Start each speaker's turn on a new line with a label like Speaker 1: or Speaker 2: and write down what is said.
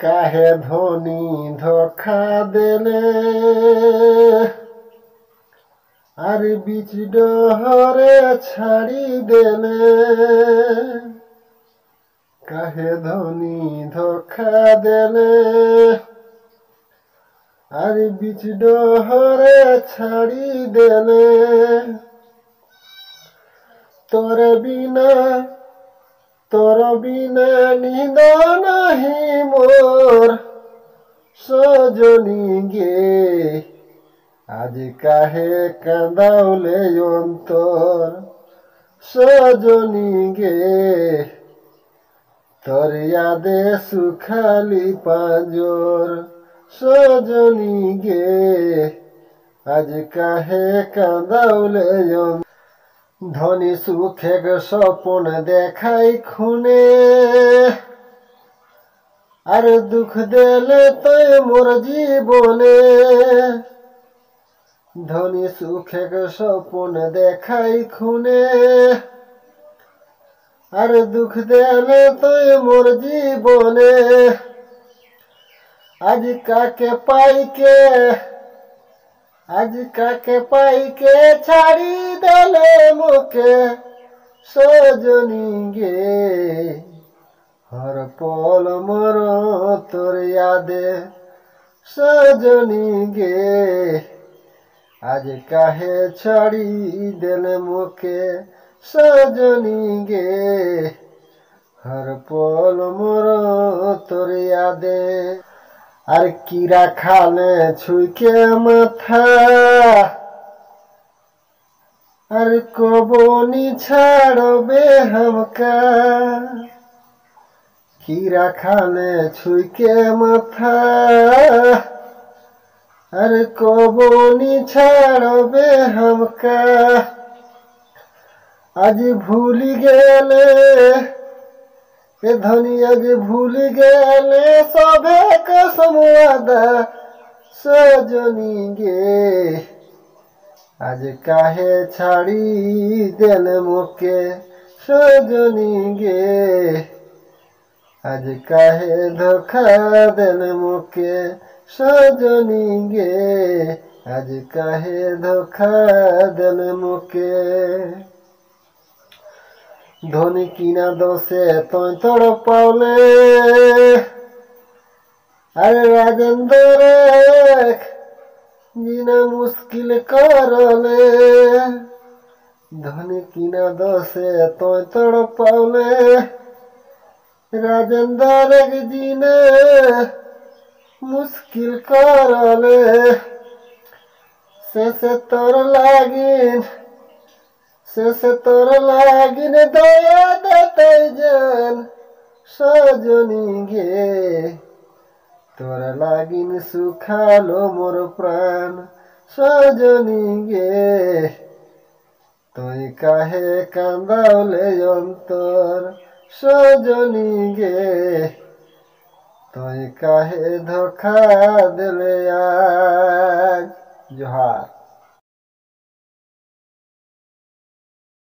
Speaker 1: काहे धोनी धोखा देले আর बीच डहरे छाड़ी देले काहे धोनी धोखा देले আর बीच डहरे छाड़ी देले तोर बिना नींद नहीं मोर सजनी गे आज काहे कांदाउले अंतर सजनी गे तोर यादे सुखाली पांजर सजनी गे आज काहे कांदाउले अंतर धनी सुखे सपन देखाई खुने আর দুঃখ দেলে তাই মোর জীবনে ধনী সুখে স্বপ্ন দেখাই খুনে আর দুঃখ দেলে তাই মোর জীবনে আজ কাকে পাইকে ছাড়ি দেলে মুখে সজনী গে हर पल मोर तोर यादे सजनी गे आज काहे छाड़ी देले मुके सजनी गे हर पल मोर तोर यादे আর कीड़ा खाले छुके माथा আর कबनी छाड़बे हमका कीड़ा खाले छुके माथा अरे कबनी छाड़बे हमका आज भूल गेले ए धनी आज भूल गेले सबे कसम वादा सजनी गे आज काहे छाड़ी देले मुके सजनी गे आज काहे धोखा देले मुके सजनी गे आज काहे धोखा देले मुके धोनी किना दोसे तोय तोड़ पावले अरे राजेंद्र जीना मुश्किल करले धोनी किना दोसे तोय तोड़ पावले राजेंद्र जीने मुश्किल करले से तोर लागिन दया देते जान सजनी गे तोर लागिन सुखालो मोर प्राण सजनी गे तोय काहे कांदाउले अंतर सजनी गे तोय काहे धोखा देले आज जोहार।